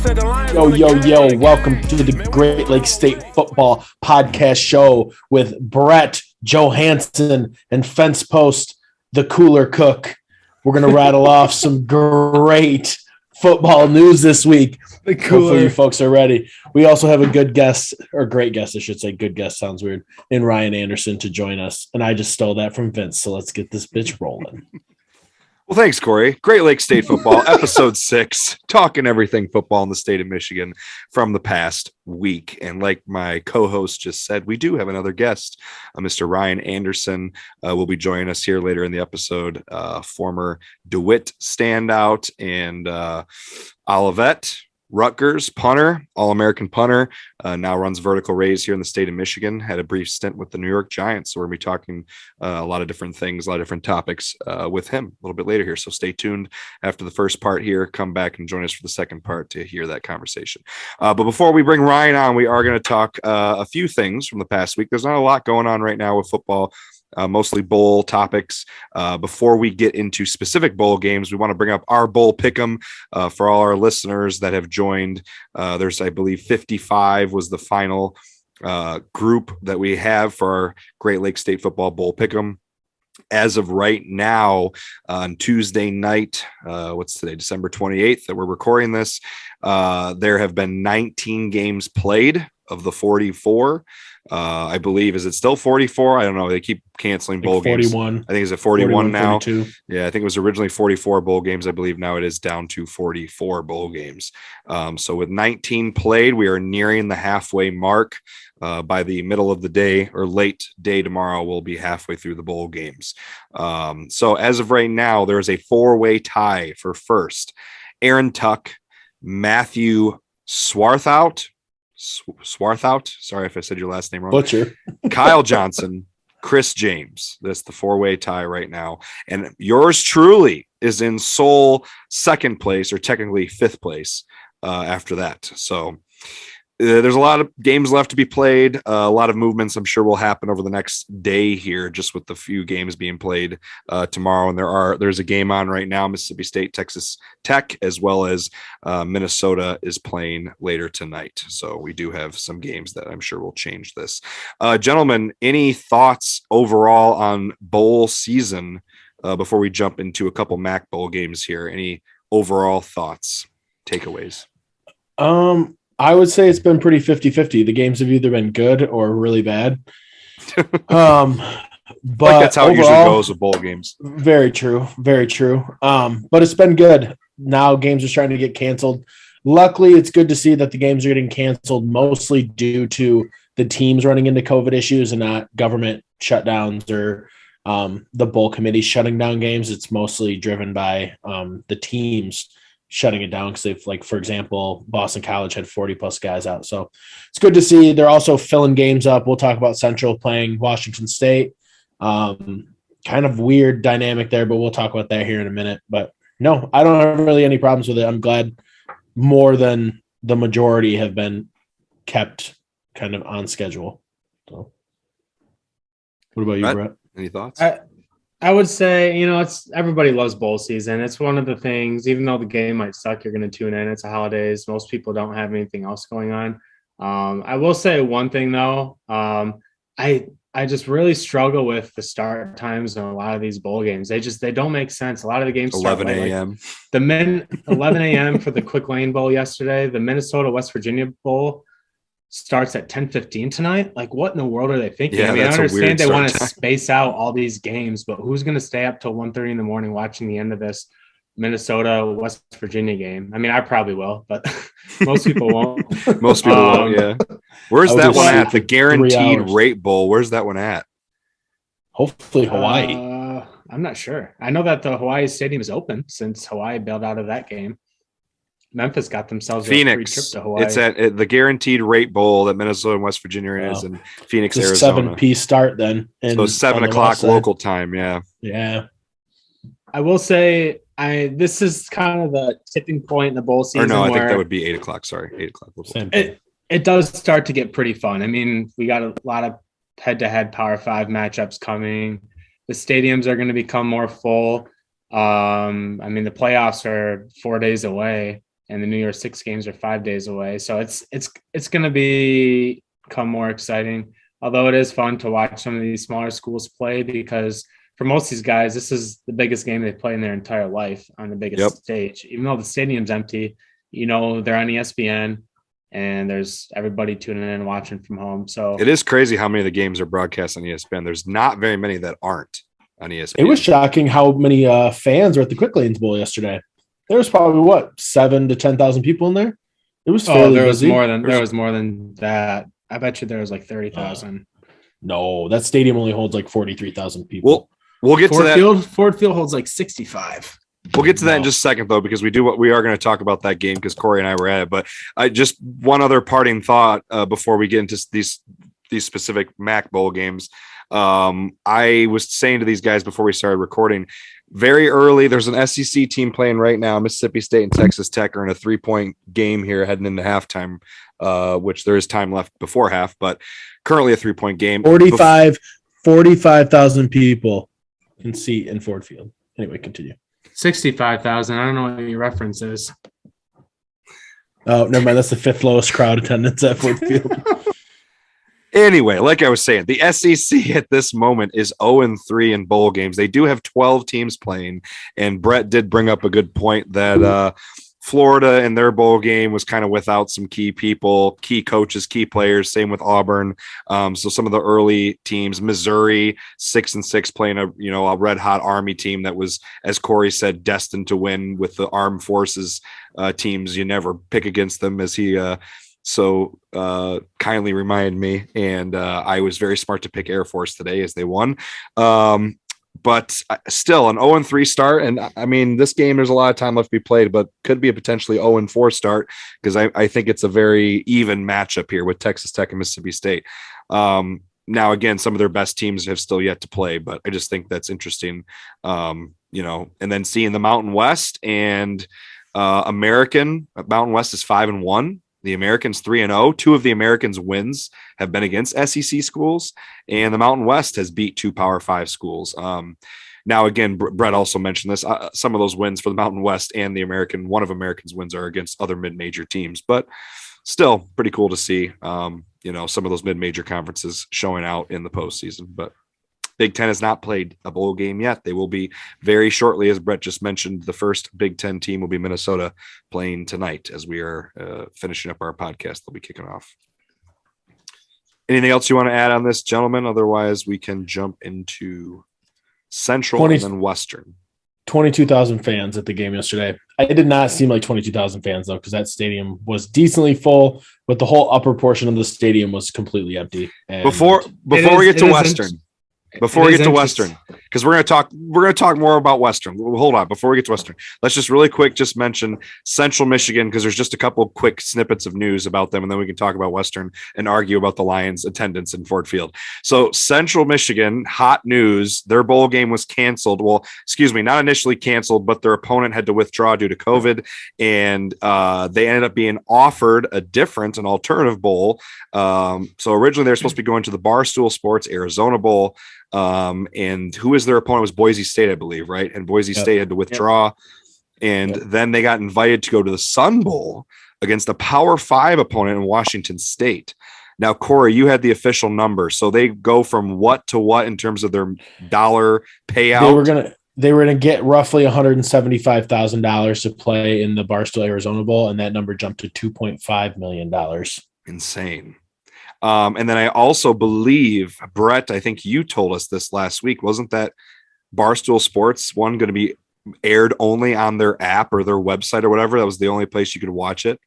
Yo, welcome to the Great Lakes State Football Podcast Show with Brett Johansson and Fence Post, the Cooler Cook. We're going to rattle off some great football news this week. Hopefully you folks are ready. We also have a good guest, or great guest, I should say. Good guest sounds weird, in Ryan Anderson to join us. And I just stole that from Vince, so let's get this bitch rolling. Well, thanks, Kory. Great Lakes State Football, Episode 6, talking everything football in the state of Michigan from the past week. And like my co-host just said, we do have another guest. Mr. Ryan Anderson will be joining us here later in the episode. Former DeWitt standout and Olivet, Rutgers punter, All-American punter, now runs vertical raise here in the state of Michigan, had a brief stint with the New York Giants. So we're going to be talking a lot of different things, a lot of different topics with him a little bit later here. So stay tuned after the first part here. Come back and join us for the second part to hear that conversation. But before we bring Ryan on, we are going to talk a few things from the past week. There's not a lot going on right now with football. Mostly bowl topics. Before we get into specific bowl games, we want to bring up our Bowl Pick Em for all our listeners that have joined. There's, I believe, 55 was the final group that we have for our Great Lakes State Football Bowl Pick Em. As of right now, on Tuesday night, what's today, December 28th, that we're recording this, there have been 19 games played of the 44. I believe, is it still 44? I don't know. They keep canceling bowl 41. games. I think it's at 41 now. 42. Yeah, I think it was originally 44 bowl games. I believe now it is down to 44 bowl games. So with 19 played, we are nearing the halfway mark. By the middle of the day or late day tomorrow, we'll be halfway through the bowl games. So as of right now, there is a 4-way tie for first. Aaron Tuck, Matthew Swarthout. Sorry if I said your last name wrong. Butcher. Kyle Johnson, Chris James. That's the 4-way tie right now. And yours truly is in sole second place, or technically fifth place after that. So there's a lot of games left to be played. A lot of movements I'm sure will happen over the next day here, just with the few games being played tomorrow. And there's a game on right now, Mississippi State, Texas Tech, as well as Minnesota is playing later tonight. So we do have some games that I'm sure will change this. Gentlemen, any thoughts overall on bowl season before we jump into a couple MAC bowl games here? Any overall thoughts, takeaways? I would say it's been pretty 50-50. The games have either been good or really bad. But that's how it usually goes with bowl games. Very true. Very true. But it's been good. Now games are starting to get canceled. Luckily, it's good to see that the games are getting canceled mostly due to the teams running into COVID issues and not government shutdowns or the bowl committee shutting down games. It's mostly driven by the teams shutting it down because they've, like, for example, Boston College had 40 plus guys out. So it's good to see. They're also filling games up. We'll talk about Central playing Washington State. Kind of weird dynamic there, but we'll talk about that here in a minute. But no, I don't have really any problems with it. I'm glad more than the majority have been kept kind of on schedule. So what about you, Brett? Any thoughts? I would say, it's everybody loves bowl season. It's one of the things, even though the game might suck, you're going to tune in. It's the holidays. Most people don't have anything else going on. I will say one thing though. I just really struggle with the start times on a lot of these bowl games. They don't make sense. A lot of the games start 11 a.m. 11 a.m. for the Quick Lane Bowl yesterday. The Minnesota West Virginia Bowl starts at 10:15 tonight. Like, what in the world are they thinking? Yeah, I understand they want to space out all these games, but who's going to stay up till 1:30 in the morning watching the end of this Minnesota West Virginia game? I mean, I probably will, but most people won't. Most people won't. Yeah. Where's that one at? The Guaranteed Rate Bowl. Where's that one at? Hopefully Hawaii. I'm not sure. I know that the Hawaii Stadium is open since Hawaii bailed out of that game. Memphis got themselves Phoenix. a free trip to Hawaii. It's at the Guaranteed Rate Bowl that Minnesota and West Virginia is in Phoenix, it's Arizona. 7 start then. So 7 o'clock local time. Yeah. Yeah. I will say this is kind of the tipping point in the bowl season. Or no, I think that would be 8 o'clock. Sorry, 8 o'clock local time. It does start to get pretty fun. I mean, we got a lot of head-to-head Power 5 matchups coming. The stadiums are going to become more full. I mean, the playoffs are 4 days away. and the New Year's Six games are 5 days away. So it's going to become more exciting. Although it is fun to watch some of these smaller schools play, because for most of these guys, this is the biggest game they play in their entire life on the biggest stage. Even though the stadium's empty, they're on ESPN and there's everybody tuning in and watching from home. So it is crazy how many of the games are broadcast on ESPN. There's not very many that aren't on ESPN. It was shocking how many fans were at the Quick Lanes Bowl yesterday. There was probably 7,000 to 10,000 people in there. It was fairly busy. There was more than that. I bet you there was like 30,000. No, that stadium only holds like 43,000 people. We'll get to that. Ford Field holds like 65. We'll get to that in just a second, though, because we are going to talk about that game because Kory and I were at it. But just one other parting thought before we get into these specific MAC Bowl games. I was saying to these guys before we started recording, very early, there's an SEC team playing right now. Mississippi State and Texas Tech are in a 3-point game here heading into halftime, which there is time left before half, but currently a 3-point game. 45,000 people can seat in Ford Field. Anyway, continue. 65,000. I don't know what your reference is. Oh, never mind. That's the 5th lowest crowd attendance at Ford Field. Anyway, like I was saying, the SEC at this moment is 0-3 in bowl games. They do have 12 teams playing, and Brett did bring up a good point that Florida in their bowl game was kind of without some key people, key coaches, key players. Same with Auburn. So some of the early teams, Missouri 6-6, playing a red hot Army team that was, as Kory said, destined to win with the armed forces teams. You never pick against them, as he so kindly reminded me, and I was very smart to pick Air Force today as they won. But still an 0-3 start. And I mean, this game, there's a lot of time left to be played, but could be a potentially 0-4 start because I think it's a very even matchup here with Texas Tech and Mississippi State. Now, again, some of their best teams have still yet to play, but I just think that's interesting, and then seeing the Mountain West and Mountain West is 5-1. The Americans 3-0. 2 of the Americans' wins have been against SEC schools, and the Mountain West has beat 2 Power 5 schools. Now, again, Brett also mentioned this. Some of those wins for the Mountain West and one of Americans' wins are against other mid-major teams, but still pretty cool to see. Some of those mid-major conferences showing out in the postseason, but Big Ten has not played a bowl game yet. They will be very shortly, as Brett just mentioned. The first Big Ten team will be Minnesota playing tonight as we are finishing up our podcast. They'll be kicking off. Anything else you want to add on this, gentlemen? Otherwise, we can jump into Central and then Western. 22,000 fans at the game yesterday. It did not seem like 22,000 fans, though, because that stadium was decently full, but the whole upper portion of the stadium was completely empty. And before we get to Western, because we're going to talk more about Western. Hold on. Before we get to Western, let's just really quick just mention Central Michigan, because there's just a couple of quick snippets of news about them, and then we can talk about Western and argue about the Lions' attendance in Ford Field. So Central Michigan, hot news. Their bowl game was canceled. Well, excuse me, not initially canceled, but their opponent had to withdraw due to COVID, and they ended up being offered an alternative bowl. So originally they were supposed to be going to the Barstool Sports Arizona Bowl. And who is their opponent? It was Boise State, I believe, right? And Boise State had to withdraw. And then they got invited to go to the Sun Bowl against a Power 5 opponent in Washington State. Now, Kory, you had the official number. So they go from what to what in terms of their dollar payout? They were gonna get roughly $175,000 to play in the Barstool Arizona Bowl, and that number jumped to $2.5 million. Insane. And then I also believe, Brett, I think you told us this last week, wasn't that Barstool Sports one going to be aired only on their app or their website or whatever? That was the only place you could watch it.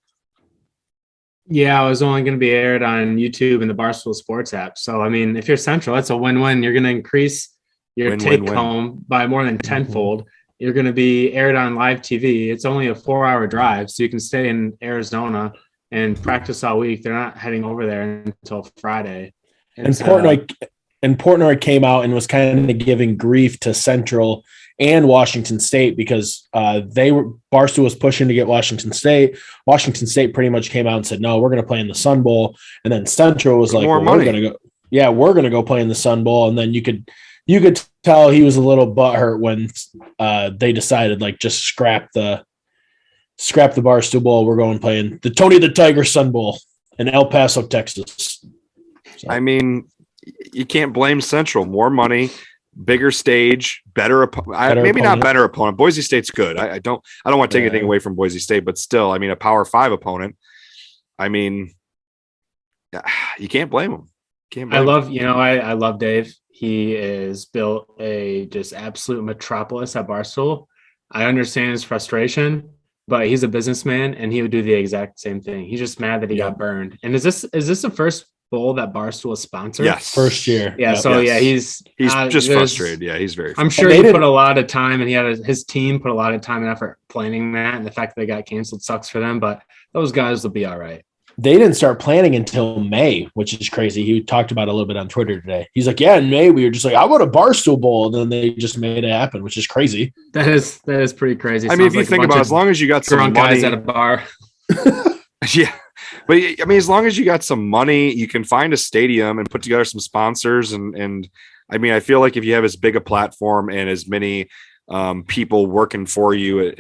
Yeah, it was only going to be aired on YouTube and the Barstool Sports app. So, I mean, if you're Central, that's a win-win. You're going to increase your take-home by more than tenfold. You're going to be aired on live TV. It's only a 4-hour drive, so you can stay in Arizona and practice all week. They're not heading over there until Friday. And Portnoy came out and was kind of giving grief to Central and Washington State because Barstool was pushing to get Washington State. Washington State pretty much came out and said, no, we're going to play in the Sun Bowl. And then Central was like, we're going to go. Yeah, we're going to go play in the Sun Bowl. And then you could tell he was a little butthurt when they decided just scrap the scrap the Barstool Bowl. We're going playing the Tony the Tiger Sun Bowl in El Paso, Texas. So. I mean, you can't blame Central. More money, bigger stage, better opponent. Maybe not better opponent. Boise State's good. I don't want to take anything away from Boise State, but still, I mean, a Power 5 opponent. I mean, you can't blame them. I love Dave. He is built a just absolute metropolis at Barstool. I understand his frustration, but he's a businessman and he would do the exact same thing. He's just mad that he got burned. And is this the first bowl that Barstool is sponsored? Yes, first year. Yeah, he's just frustrated. Yeah, he's very. I'm sure he put a lot of time, and his team put a lot of time and effort planning that. And the fact that they got canceled sucks for them, but those guys will be all right. They didn't start planning until May, which is crazy. He talked about it a little bit on Twitter today. He's like, in May we were just like, I want a Barstool Bowl, and then they just made it happen, which is crazy. That is pretty crazy. I mean, if you think about it, as long as you got some money guys at a bar. Yeah. But I mean, as long as you got some money, you can find a stadium and put together some sponsors. And I mean, I feel like if you have as big a platform and as many people working for you,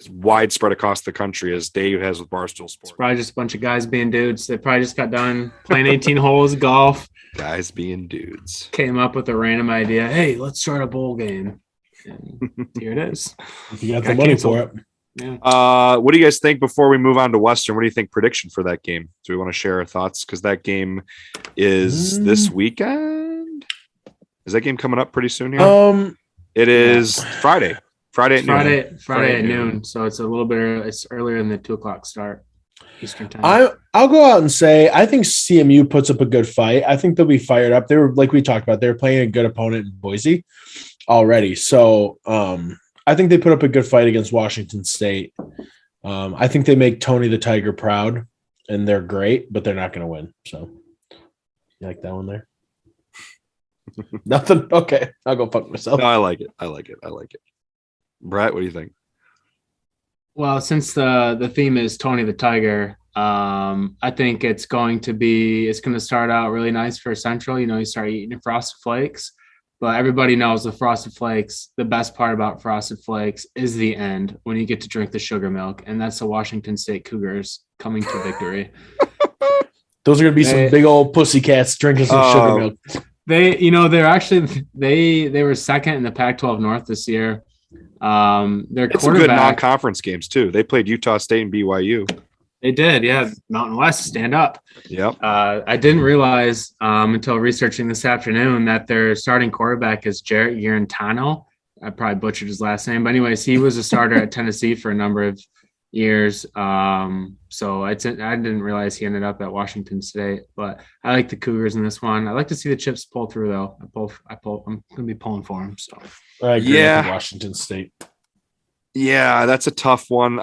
widespread across the country as Dave has with Barstool Sports. It's probably just a bunch of guys being dudes. They probably just got done playing 18 holes of golf. Guys being dudes. Came up with a random idea. Hey, let's start a bowl game. And here it is. You got the money for it. Yeah. What do you guys think before we move on to Western? What do you think prediction for that game? Do we want to share our thoughts? Because that game is this weekend. Is that game coming up pretty soon here? It is Friday. Friday at noon. So it's a little bit. It's earlier than the 2:00 start Eastern time. I'll go out and say I think CMU puts up a good fight. I think they'll be fired up. They were, like we talked about, they were playing a good opponent in Boise already. So I think they put up a good fight against Washington State. I think they make Tony the Tiger proud, and they're great, but they're not going to win. So you like that one there? Nothing. Okay, I'll go fuck myself. No, I like it. Brett, what do you think? Well, since the theme is Tony the Tiger, I think it's going to start out really nice for Central. You start eating your Frosted Flakes, but everybody knows the Frosted Flakes, the best part about Frosted Flakes is the end when you get to drink the sugar milk, and that's the Washington State Cougars coming to victory. Those are going to be some big old pussycats drinking some sugar milk. They were second in the Pac-12 North this year. It's some good non-conference games too. They played Utah State and BYU. They did, yeah. Mountain West, stand up. Yep. I didn't realize until researching this afternoon that their starting quarterback is Jarrett Urantano. I probably butchered his last name, but anyways, he was a starter at Tennessee for a number of years. So I didn't realize he ended up at Washington State, but I like the Cougars in this one. I like to see the chips pull through though. I'm going to be pulling for them. So I agree with Washington State. Yeah, that's a tough one.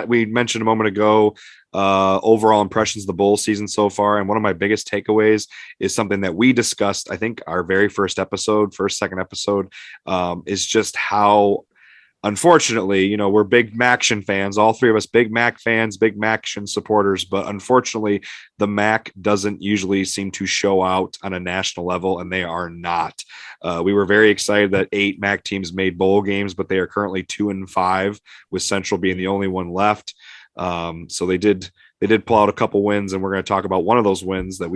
We mentioned a moment ago, overall impressions of the bowl season so far. And one of my biggest takeaways is something that we discussed, I think our very second episode, is just how, unfortunately, we're big Maction fans, all three of us, big Mac fans, big Maction supporters, but unfortunately the Mac doesn't usually seem to show out on a national level, and they are not. We were very excited that 8 Mac teams made bowl games, but they are currently 2-5, with Central being the only one left. So they did pull out a couple wins, and we're going to talk about one of those wins that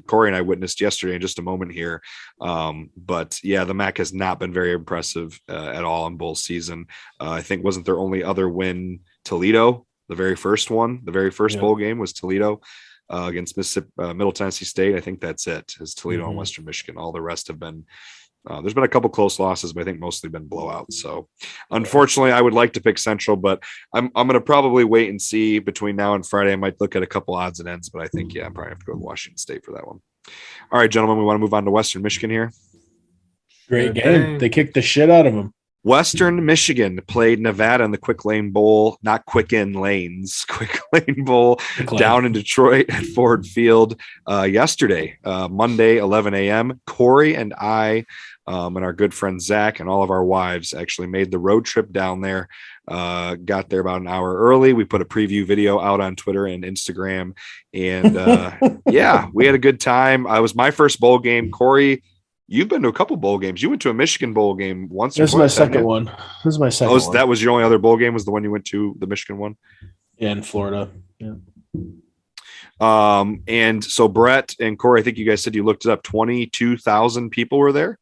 Kory and I witnessed yesterday in just a moment here. But yeah, the MAC has not been very impressive at all in bowl season. I think wasn't their only other win Toledo, the very first bowl game was Toledo against Middle Tennessee State. I think that's it, is Toledo and Western Michigan. All the rest have been there's been a couple close losses, but I think mostly been blowouts. So unfortunately, I would like to pick Central, but I'm going to probably wait and see between now and Friday. I might look at a couple odds and ends, but I think, I'm probably have to go with Washington State for that one. All right, gentlemen, we want to move on to Western Michigan here. Great game. They kicked the shit out of them. Western Michigan played Nevada in the Quick Lane Bowl, not Quicken Lanes, Quick Lane Bowl down in Detroit at Ford Field yesterday, Monday, 11 a.m. Kory and I and our good friend Zach and all of our wives actually made the road trip down there, got there about an hour early. We put a preview video out on Twitter and Instagram, and we had a good time. It was my first bowl game. Kory You've been to a couple bowl games. You went to a Michigan bowl game once. This is my second one. This is my second one. That was your only other bowl game, was the one you went to, the Michigan one? Yeah, in Florida. Yeah. And so Brett and Kory, I think you guys said you looked it up. 22,000 people were there.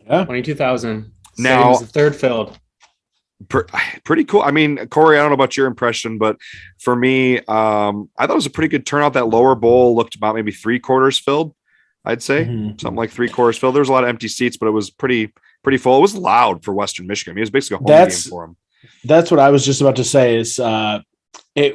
Yeah, 22,000. Now, the third filled. Pretty cool. I mean, Kory, I don't know about your impression, but for me, I thought it was a pretty good turnout. That lower bowl looked about maybe 3/4 filled. I'd say something like 3/4 filled. There was a lot of empty seats, but it was pretty full. It was loud for Western Michigan. I mean, it was basically a home game for them. That's what I was just about to say is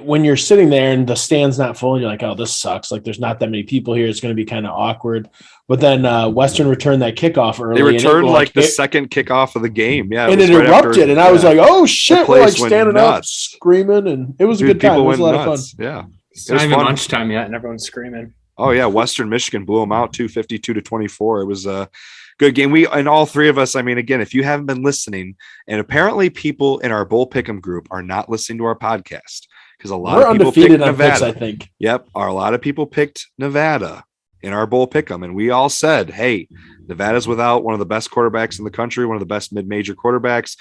when you're sitting there and the stand's not full, you're like, oh, this sucks. Like there's not that many people here. It's going to be kind of awkward. But then Western returned that kickoff early. They returned the second kickoff of the game. Yeah. And it erupted. And I was like, oh shit. We're like standing up, screaming. And it was a good time. It was a lot of fun. Yeah. It's not even lunchtime yet and everyone's screaming. Oh yeah. Western Michigan blew them out 52-24. It was a good game. And all three of us, I mean, again, if you haven't been listening, and apparently people in our Bowl Pick Em group are not listening to our podcast, because a lot of people picked Nevada. Picks, I think. Yep, a lot of people picked Nevada in our Bowl Pick 'em, and we all said, "Hey, Nevada's without one of the best quarterbacks in the country, one of the best mid-major quarterbacks.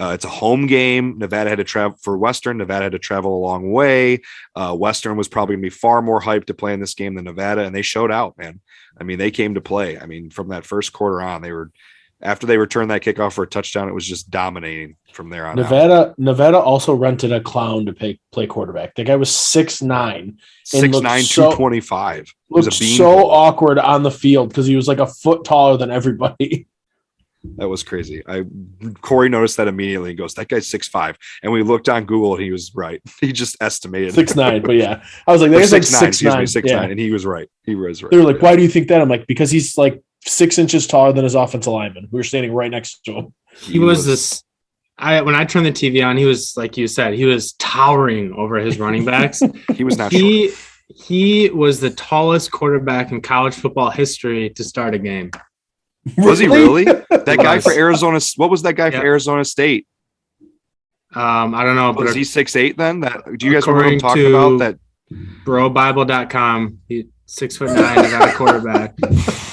It's a home game. Nevada had to travel for Western. Nevada had to travel a long way. Western was probably going to be far more hyped to play in this game than Nevada, and they showed out, man. I mean, they came to play. I mean, from that first quarter on, after they returned that kickoff for a touchdown, it was just dominating from there on out. Nevada also rented a clown to play quarterback. The guy was 6'9". 6'9", 225. Looked so awkward on the field because he was like a foot taller than everybody. That was crazy. Kory noticed that immediately and goes, that guy's 6'5". And we looked on Google and he was right. He just estimated 6'9", but yeah. I was like, that's like 6'9". 6'9", and he was right. He was right. They were like, why do you think that? I'm like, because he's like 6 inches taller than his offensive lineman. We were standing right next to him. He was this. When I turned the TV on, he was, like you said, he was towering over his running backs. He was not short. He was the tallest quarterback in college football history to start a game. Was he really? That guy for Arizona. What was that guy for Arizona State? I don't know. Was he 6'8" then? Do you guys remember him talking about that? BroBible.com. He 6'9" Nevada quarterback,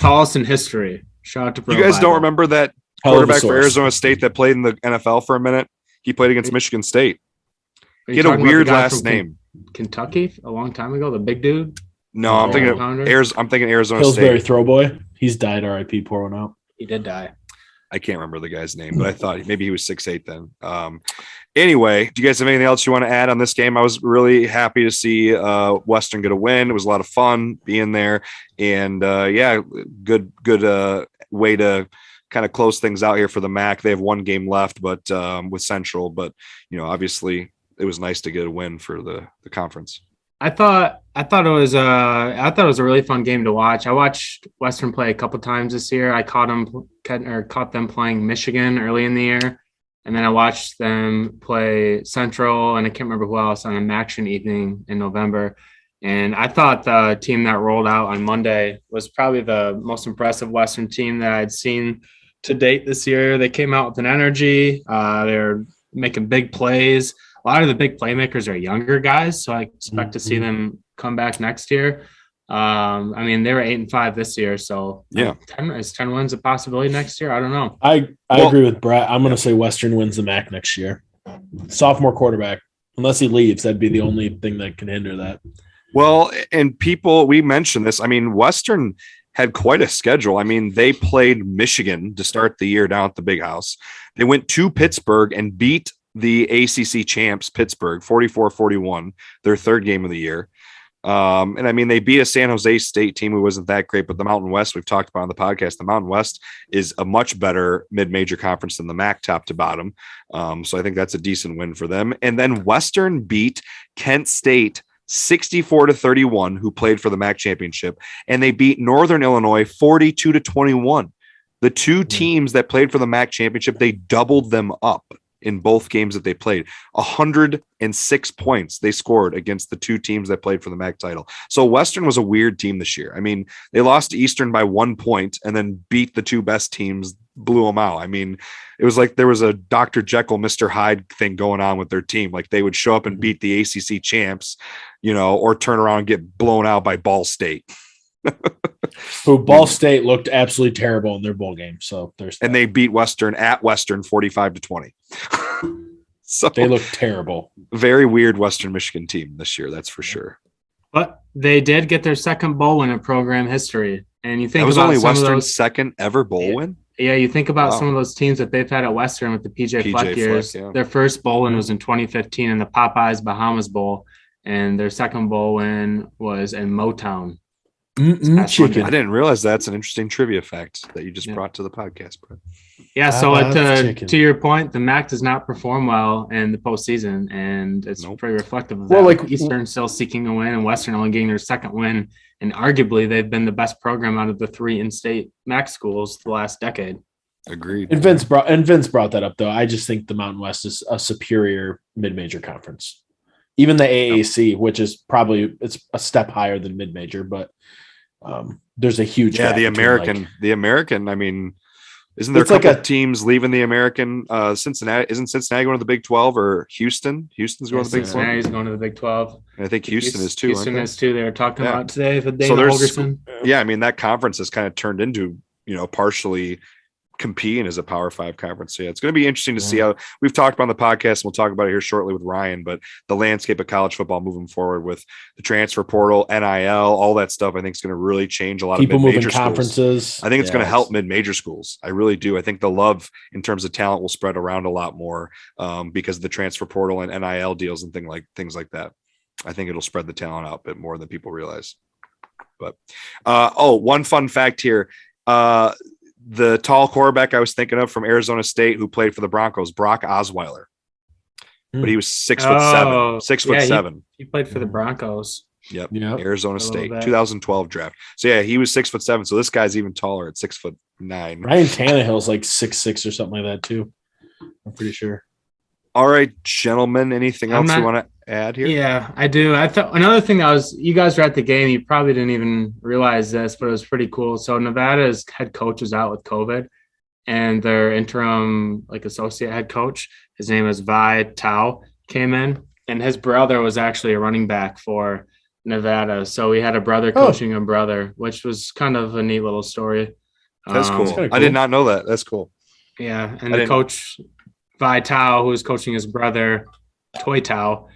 tallest in history. Shout out to Bro. You guys Bible. don't remember that quarterback for Arizona State that played in the NFL for a minute? He played against Michigan State. He had a weird last name. Kentucky a long time ago. The big dude. No, I'm thinking Arizona Pillsbury State. Throwboy. He's died. R.I.P. Pour one out. He did die. I can't remember the guy's name, but I thought maybe he was 6'8" then. Anyway, do you guys have anything else you want to add on this game? I was really happy to see Western get a win. It was a lot of fun being there, and good way to kind of close things out here for the MAC. They have one game left, but with Central, but obviously it was nice to get a win for the conference. I thought it was a really fun game to watch. I watched Western play a couple times this year. I caught them playing Michigan early in the year, and then I watched them play Central, and I can't remember who else on an action evening in November. And I thought the team that rolled out on Monday was probably the most impressive Western team that I'd seen to date this year. They came out with an energy. They're making big plays. A lot of the big playmakers are younger guys, so I expect to see them come back next year. I mean, they were 8-5 this year, so yeah, 10 wins a possibility next year? I don't know. I agree with Brett. I'm going to say Western wins the MAC next year. Sophomore quarterback, unless he leaves, that'd be the only thing that can hinder that. Well, and we mentioned this. I mean, Western had quite a schedule. I mean, they played Michigan to start the year down at the Big House. They went to Pittsburgh and beat the ACC champs, Pittsburgh, 44-41, their third game of the year. And I mean, they beat a San Jose State team who wasn't that great, but the Mountain West, we've talked about on the podcast, the Mountain West is a much better mid-major conference than the MAC top to bottom. So I think that's a decent win for them. And then Western beat Kent State 64-31, who played for the MAC championship, and they beat Northern Illinois 42-21. The two teams that played for the MAC championship, they doubled them up in both games that they played. 106 points they scored against the two teams that played for the MAC title. So Western was a weird team this year. I mean, they lost to Eastern by 1 point and then beat the two best teams, blew them out. I mean, it was like there was a Dr. Jekyll, Mr. Hyde thing going on with their team. Like they would show up and beat the ACC champs, or turn around and get blown out by Ball State. Who Ball State looked absolutely terrible in their bowl game. So and they beat Western at Western 45-20. So they look terrible. Very weird Western Michigan team this year, that's for sure. But they did get their second bowl win in program history. And you think that was about only Western's second ever bowl win? Yeah, you think about some of those teams that they've had at Western with the PJ Fleck years. Yeah. Their first bowl win was in 2015 in the Popeyes Bahamas Bowl, and their second bowl win was in Motown. Chicken. I didn't realize that's an interesting trivia fact that you just brought to the podcast, Brett. Yeah, so to your point, the MAC does not perform well in the postseason, and it's pretty reflective of that. Well, Eastern still seeking a win, and Western only getting their second win, and arguably they've been the best program out of the 3 in-state MAC schools the last decade. Agreed. And Vince brought that up, though. I just think the Mountain West is a superior mid-major conference. Even the AAC, which is it's a step higher than mid-major, but there's a huge gap the American. I mean, isn't there a couple teams leaving the American? Cincinnati isn't Cincinnati going to the Big 12 or Houston? Houston's going to the Big 12. Cincinnati's going to the Big 12. And I think Houston is too. Houston is too. They were talking about today with Dana Holgerson. Yeah, I mean that conference has kind of turned into partially competing as a Power 5 conference. So yeah, it's going to be interesting to see how we've talked about on the podcast. And we'll talk about it here shortly with Ryan, but the landscape of college football moving forward with the transfer portal, NIL, all that stuff, I think is going to really change a lot people of mid-major moving conferences. Schools. I think it's going to help mid-major schools. I really do. I think the love in terms of talent will spread around a lot more because of the transfer portal and NIL deals and things like that. I think it'll spread the talent out a bit more than people realize. But one fun fact here. The tall quarterback I was thinking of from Arizona State who played for the Broncos, Brock Osweiler. But he was 6'7", 6'7". He played for the Broncos. Yep. Arizona State, 2012 draft. So yeah, he was 6'7". So this guy's even taller at 6'9". Ryan Tannehill's like 6'6" or something like that too. I'm pretty sure. All right, gentlemen, anything else you want to add here? Yeah, I do. I thought another thing you guys were at the game, you probably didn't even realize this, but it was pretty cool. So Nevada's head coach is out with COVID, and their interim associate head coach, his name is Vi Tao, came in, and his brother was actually a running back for Nevada. So we had a brother coaching a brother, which was kind of a neat little story. That's cool. I did not know that. That's cool. Yeah, and the coach Vi Tao, who was coaching his brother, Toy Tao,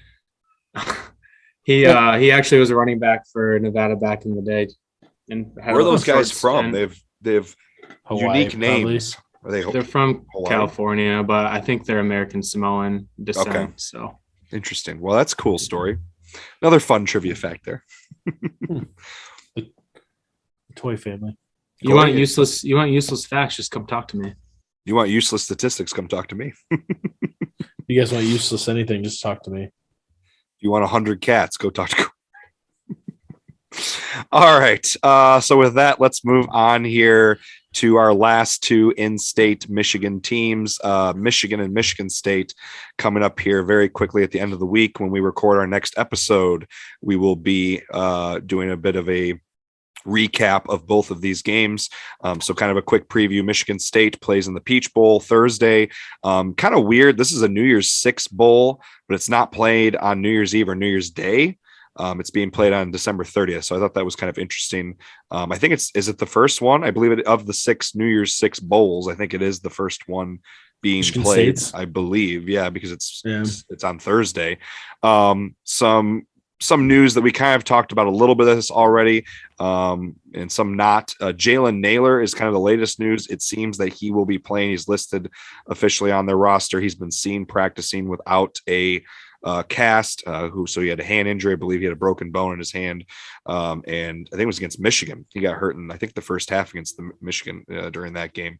he actually was a running back for Nevada back in the day. And where are those guys from? They've Hawaii, unique names. They're from Hawaii? California, but I think they're American Samoan descent. Okay. So interesting. Well, that's a cool story. Another fun trivia fact there. The Toy family. You want useless facts? Just come talk to me. You want useless statistics? Come talk to me. You guys want useless anything? Just talk to me. You want 100 cats? Go talk to. All right. So with that, let's move on here to our last 2 in-state Michigan teams, Michigan and Michigan State, coming up here very quickly at the end of the week. When we record our next episode, we will be doing a bit of a recap of both of these games. So kind of a quick preview. Michigan State plays in the Peach Bowl Thursday. Kind of weird. This is a New Year's 6 bowl, but it's not played on New Year's Eve or New Year's Day. It's being played on December 30th. So I thought that was kind of interesting. I think is it the first one? I believe of the 6 New Year's 6 bowls, I think it is the first one being Michigan played. States. I believe. Yeah, because it's on Thursday. Some news that we kind of talked about a little bit of this already, and some not. Jalen Naylor is kind of the latest news. It seems that he will be playing. He's listed officially on their roster. He's been seen practicing without a cast, so he had a hand injury. I believe he had a broken bone in his hand, and I think it was against Michigan. He got hurt in, I think, the first half against the Michigan during that game.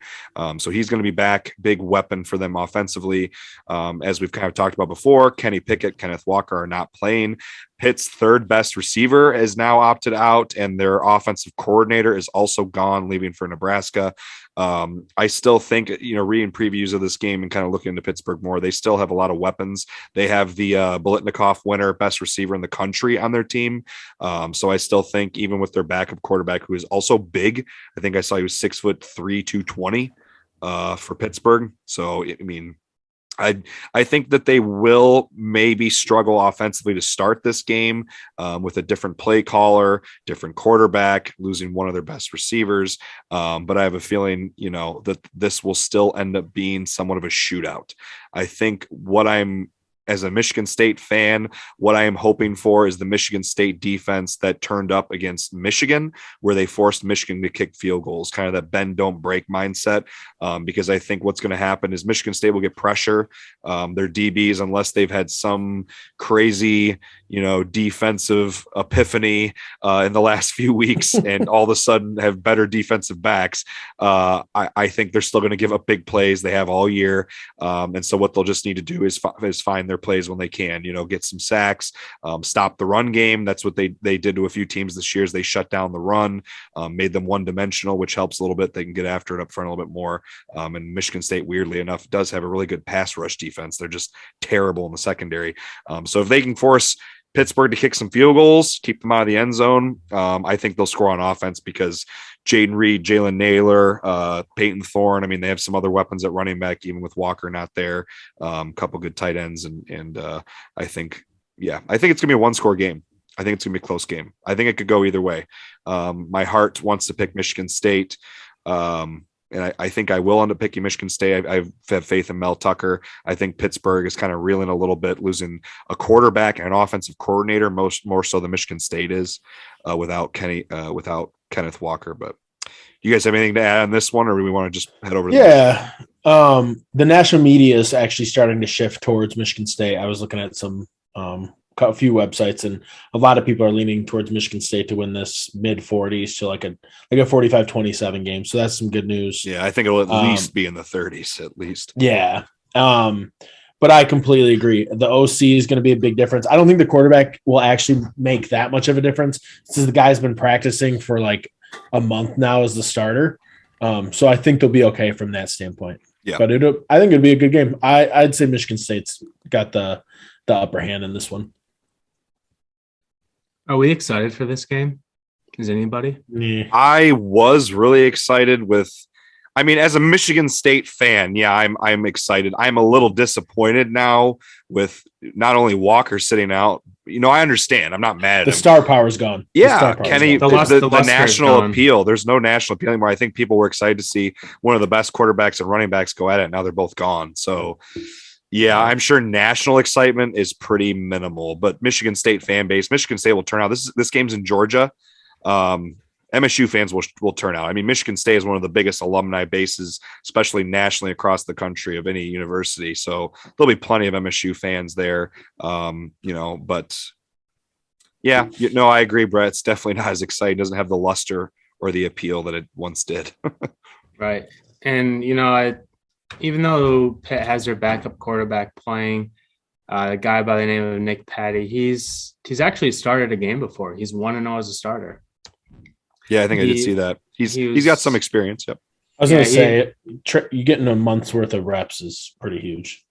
So he's going to be back, big weapon for them offensively. As we've kind of talked about before, Kenny Pickett, Kenneth Walker are not playing. Pitt's third best receiver is now opted out, and their offensive coordinator is also gone, leaving for Nebraska. I still think, reading previews of this game and kind of looking into Pittsburgh more, they still have a lot of weapons. They have the Biletnikoff winner, best receiver in the country on their team. So I still think even with their backup quarterback, who is also big, I think I saw he was 6'3", 220 for Pittsburgh. So, I think that they will maybe struggle offensively to start this game with a different play caller, different quarterback, losing one of their best receivers. But I have a feeling, that this will still end up being somewhat of a shootout. I think as a Michigan State fan, what I am hoping for is the Michigan State defense that turned up against Michigan, where they forced Michigan to kick field goals, kind of that bend, don't break mindset. Because I think what's going to happen is Michigan State will get pressure. Their DBs, unless they've had some crazy, defensive epiphany in the last few weeks and all of a sudden have better defensive backs. I think they're still going to give up big plays. They have all year. And so what they'll just need to do is find their plays when they can, get some sacks, stop the run game. That's what they did to a few teams this year is they shut down the run, made them one-dimensional, which helps a little bit. They can get after it up front a little bit more. And Michigan State, weirdly enough, does have a really good pass rush defense. They're just terrible in the secondary. So if they can force Pittsburgh to kick some field goals, keep them out of the end zone, I think they'll score on offense because Jaden Reed, Jalen Naylor, Peyton Thorne. I mean, they have some other weapons at running back, even with Walker not there. Couple good tight ends, and I think it's gonna be a one-score game. I think it's gonna be a close game. I think it could go either way. My heart wants to pick Michigan State. And I think I will end up picking Michigan State. I have faith in Mel Tucker. I think Pittsburgh is kind of reeling a little bit, losing a quarterback and an offensive coordinator, more so than Michigan State is, without Kenneth Walker. But you guys have anything to add on this one, or do we want to just head over to the national media is actually starting to shift towards Michigan State. I was looking at a few websites, and a lot of people are leaning towards Michigan State to win this mid-40s to like a 45-27 game. So that's some good news. Yeah, I think it'll at least be in the 30s at least. Yeah. But I completely agree. The OC is going to be a big difference. I don't think the quarterback will actually make that much of a difference since the guy's been practicing for like a month now as the starter. So I think they'll be okay from that standpoint. Yeah. But I think it'd be a good game. I'd say Michigan State's got the upper hand in this one. Are we excited for this game? Is anybody? Yeah. I was really excited as a Michigan State fan, I'm excited. I'm a little disappointed now with not only Walker sitting out. I understand. I'm not mad at him. The star power's gone. Yeah, Kenny, the national gone. appeal. There's no national appeal anymore. I think people were excited to see one of the best quarterbacks and running backs go at it. Now they're both gone. So yeah, I'm sure national excitement is pretty minimal, but Michigan State fan base, Michigan State will turn out. This game's in Georgia. MSU fans will turn out. I mean, Michigan State is one of the biggest alumni bases, especially nationally across the country of any university. So there'll be plenty of MSU fans there. But yeah, I agree, Brett. It's definitely not as exciting. It doesn't have the luster or the appeal that it once did. Right. And, even though Pitt has their backup quarterback playing, a guy by the name of Nick Patty, he's actually started a game before. He's 1-0 as a starter. Yeah, I think I did see that. He's got some experience. Yep. I was going to say, you getting a month's worth of reps is pretty huge.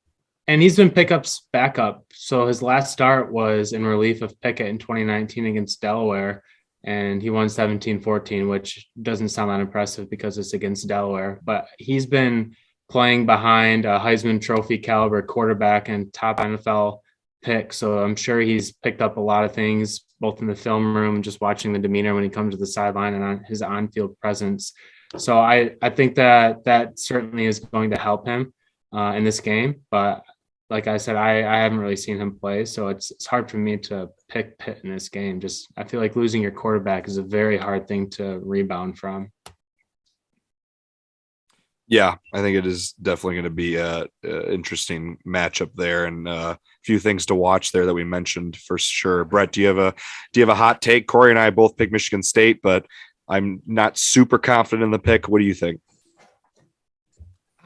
And he's been Pickup's backup. So his last start was in relief of Pickett in 2019 against Delaware, and he won 17-14, which doesn't sound that impressive because it's against Delaware. But he's been playing behind a Heisman Trophy caliber quarterback and top NFL pick. So I'm sure he's picked up a lot of things, both in the film room, just watching the demeanor when he comes to the sideline and on his on-field presence. So I think that certainly is going to help him in this game. But like I said, I haven't really seen him play. So it's hard for me to pick Pitt in this game. I feel like losing your quarterback is a very hard thing to rebound from. Yeah, I think it is definitely going to be a interesting matchup there, and a few things to watch there that we mentioned for sure. Brett, do you have a hot take? Kory and I both pick Michigan State, but I'm not super confident in the pick. What do you think?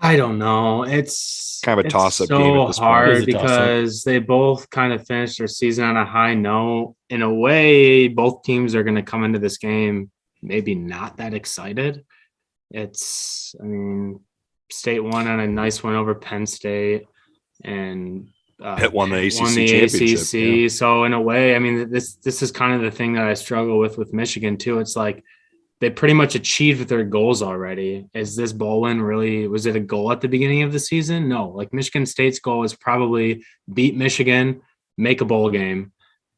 I don't know. It's kind of a toss-up so game at this hard point. because they both kind of finished their season on a high note. In a way, both teams are going to come into this game maybe not that excited. State won on a nice win over Penn State, and Pitt won the ACC championship. Yeah. So in a way, this is kind of the thing that I struggle with Michigan too. It's like they pretty much achieved their goals already. Is this bowl win really, was it a goal at the beginning of the season? No, like Michigan State's goal is probably beat Michigan, make a bowl game.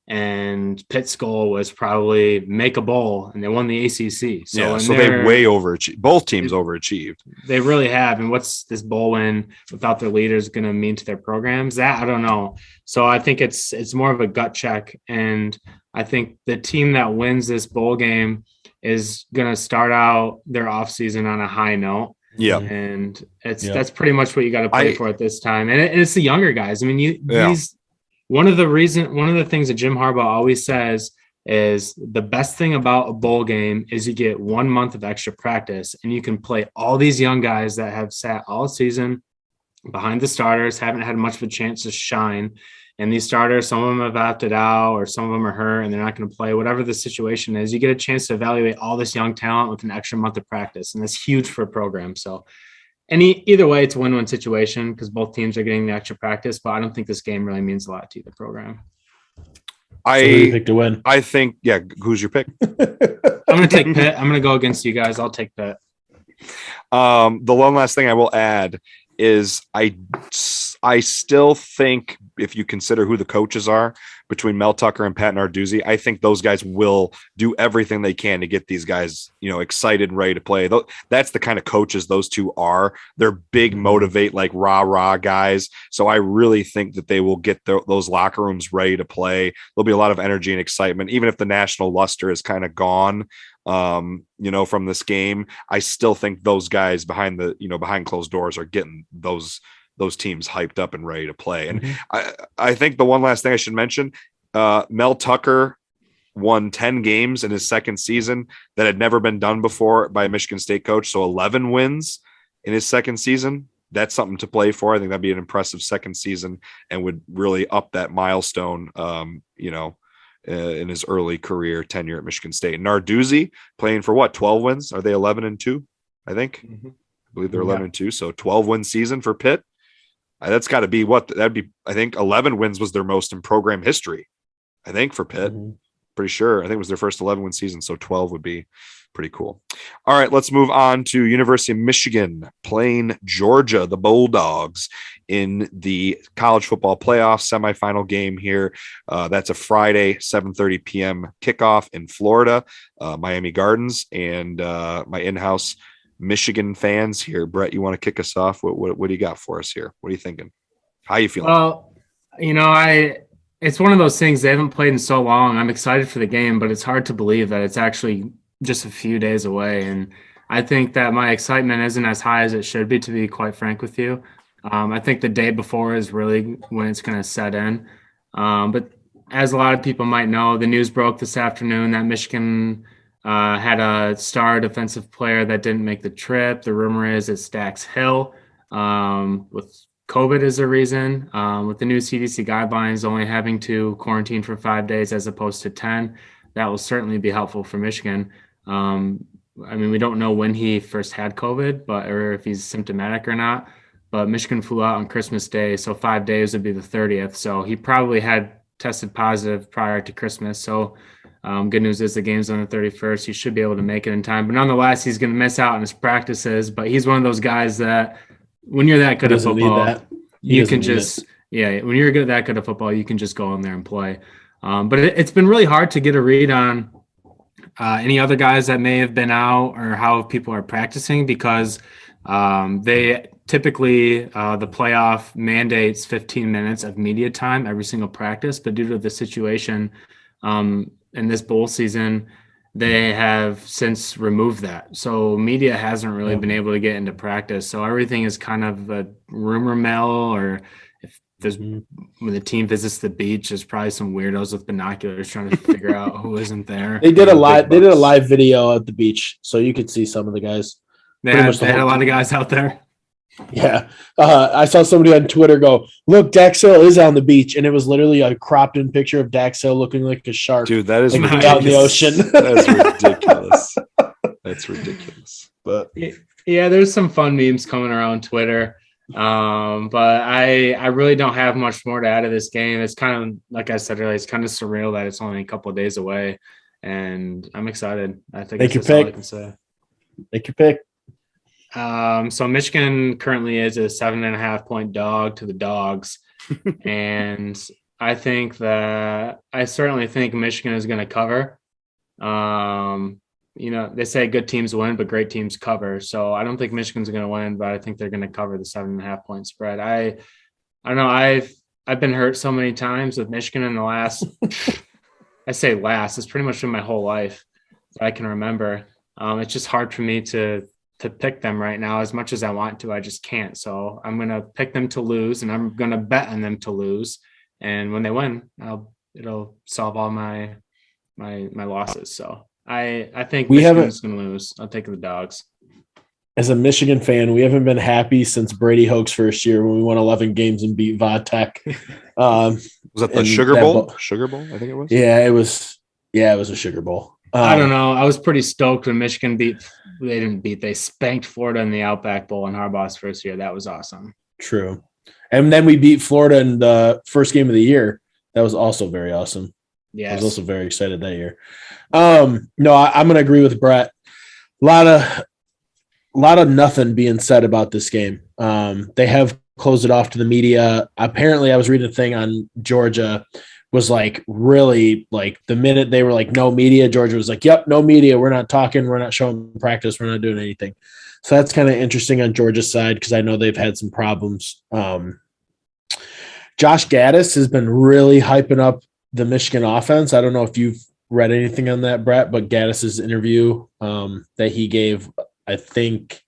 And Pitt's goal was probably make a bowl, and they won the ACC. So they way overachieved. Both teams overachieved. They really have. And what's this bowl win without their leaders going to mean to their programs? That I don't know. So I think it's more of a gut check. And I think the team that wins this bowl game is going to start out their offseason on a high note. Yeah. And that's pretty much what you got to play for at this time. And it's the younger guys. I mean, one of the things that Jim Harbaugh always says is the best thing about a bowl game is you get 1 month of extra practice, and you can play all these young guys that have sat all season behind the starters, haven't had much of a chance to shine. And these starters, some of them have opted out or some of them are hurt and they're not going to play. Whatever the situation is, you get a chance to evaluate all this young talent with an extra month of practice. And that's huge for a program. So either way, it's a win-win situation because both teams are getting the extra practice, but I don't think this game really means a lot to either program. I pick to win. I think, who's your pick? I'm going to take Pitt. I'm going to go against you guys. I'll take Pitt. The one last thing I will add is I still think if you consider who the coaches are between Mel Tucker and Pat Narduzzi, I think those guys will do everything they can to get these guys, excited and ready to play. That's the kind of coaches those two are. They're big motivate, like rah guys. So I really think that they will get those locker rooms ready to play. There'll be a lot of energy and excitement, even if the national luster is kind of gone. From this game, I still think those guys behind closed doors are getting those teams hyped up and ready to play. And I think the one last thing I should mention, Mel Tucker won 10 games in his second season that had never been done before by a Michigan State coach. So 11 wins in his second season. That's something to play for. I think that'd be an impressive second season and would really up that milestone, in his early career tenure at Michigan State. Narduzzi playing for 12 wins? Are they 11-2? I think. I believe they're 11-2. So 12-win season for Pitt. That's got to be I think 11 wins was their most in program history. I think for Pitt. Pretty sure. I think it was their first 11-win season. So 12 would be pretty cool. All right, let's move on to University of Michigan playing Georgia, the Bulldogs, in the college football playoff semifinal game here. That's a Friday, 7:30 p.m. kickoff in Florida, Miami Gardens, and my in-house Michigan fans here. Brett, you want to kick us off? What do you got for us here? What are you thinking? How are you feeling? Well, it's one of those things. They haven't played in so long. I'm excited for the game, but it's hard to believe that it's actually just a few days away. And I think that my excitement isn't as high as it should be, to be quite frank with you. I think the day before is really when it's going to set in. But as a lot of people might know, the news broke this afternoon that Michigan had a star defensive player that didn't make the trip. The rumor is it's Dax Hill, with COVID is the reason. With the new CDC guidelines only having to quarantine for 5 days as opposed to 10, that will certainly be helpful for Michigan. We don't know when he first had COVID, or if he's symptomatic or not. But Michigan flew out on Christmas Day, so 5 days would be the 30th. So he probably had tested positive prior to Christmas. So good news is the game's on the 31st. He should be able to make it in time. But nonetheless, he's going to miss out on his practices. But he's one of those guys that when you're that good at football, you can just when you're that good at football, you can just go in there and play. But it's been really hard to get a read on any other guys that may have been out or how people are practicing because they typically the playoff mandates 15 minutes of media time every single practice. But due to the situation in this bowl season, they have since removed that. So media hasn't really been able to get into practice. So everything is kind of a rumor mill, or if there's when the team visits the beach, there's probably some weirdos with binoculars trying to figure out who isn't there. They did a live video at the beach, so you could see some of the guys. They had a lot of guys out there. Yeah. I saw somebody on Twitter go, look, Dax Hill is on the beach. And it was literally a cropped in picture of Dax Hill looking like a shark. Dude, that is like out in the ocean. That's ridiculous. That's ridiculous. But yeah, there's some fun memes coming around Twitter. But I really don't have much more to add to this game. It's kind of, like I said earlier, it's kind of surreal that it's only a couple of days away. and I'm excited. I think Make that's your all I pick. can say. Make your pick. So Michigan currently is a 7.5-point dog to the Dogs. And I certainly think Michigan is going to cover. They say good teams win, but great teams cover. So I don't think Michigan's going to win, but I think they're going to cover the 7.5-point spread. I don't know. I've been hurt so many times with Michigan in the last, it's pretty much been my whole life that I can remember. It's just hard for me to pick them right now. As much as I want to, I just can't. So I'm going to pick them to lose, and I'm going to bet on them to lose. And when they win, it'll solve all my losses. So I think Michigan's going to lose. I'll take the Dogs. As a Michigan fan, we haven't been happy since Brady Hoke's first year when we won 11 games and beat Vatech. Was that the Sugar Bowl? Sugar Bowl, I think it was. Yeah, it was. Yeah, it was a Sugar Bowl. I don't know. I was pretty stoked when Michigan they spanked Florida in the Outback Bowl in Harbaugh's first year. That was awesome. True. And then we beat Florida in the first game of the year. That was also very awesome. Yeah. I was also very excited that year. No, I'm going to agree with Brett. A lot of nothing being said about this game. They have closed it off to the media. Apparently, I was reading a thing on Georgia was like really like the minute they were like no media, Georgia was like, yep, no media. We're not talking. We're not showing practice. We're not doing anything. So that's kind of interesting on Georgia's side because I know they've had some problems. Josh Gaddis has been really hyping up the Michigan offense. I don't know if you've read anything on that, Brett, but Gaddis's interview that he gave, I think,